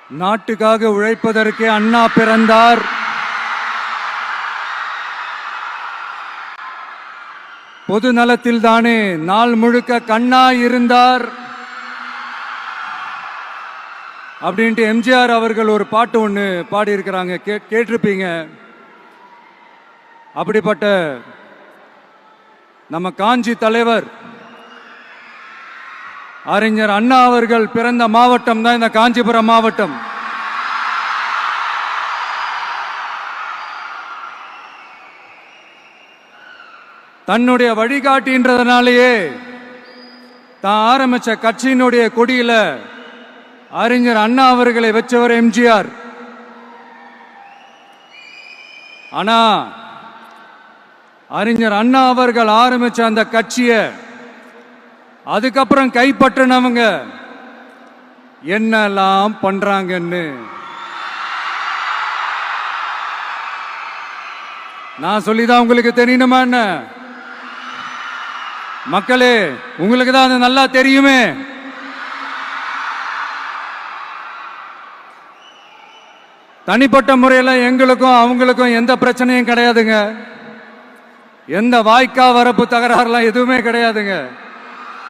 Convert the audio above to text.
நாட்டுக்காக உழைப்பதற்கே அண்ணா பிறந்தார். பொது நலத்தில் தானே நாள் முழுக்க கண்ணா இருந்தார் அப்படின்ட்டு எம்ஜிஆர் அவர்கள் ஒரு பாட்டு ஒன்று பாடியிருக்கிறாங்க, கேட்டிருப்பீங்க. அப்படிப்பட்ட நம்ம காஞ்சி தலைவர் அறிஞர் அண்ணா அவர்கள் பிறந்த மாவட்டம் தான் இந்த காஞ்சிபுரம் மாவட்டம். தன்னுடைய வழிகாட்டின்றதுனாலேயே தான் ஆரம்பிச்ச கட்சியினுடைய கொடியில அறிஞர் அண்ணா அவர்களை வச்சவர் எம்ஜிஆர். ஆனா அறிஞர் அண்ணா அவர்கள் ஆரம்பிச்ச அந்த கட்சியை அதுக்கப்புறம் கைப்பற்றினவங்க என்னெல்லாம் பண்றாங்கன்னு நான் சொல்லிதான் உங்களுக்கு தெரியணுமா என்ன? மக்களே, உங்களுக்கு தான் அது நல்லா தெரியுமே. தனிப்பட்ட முறையில் எங்களுக்கும் அவங்களுக்கும் எந்த பிரச்சனையும் கிடையாதுங்க. எந்த வாய்க்கா வரப்பு தகராறுலாம் எதுவுமே கிடையாதுங்க.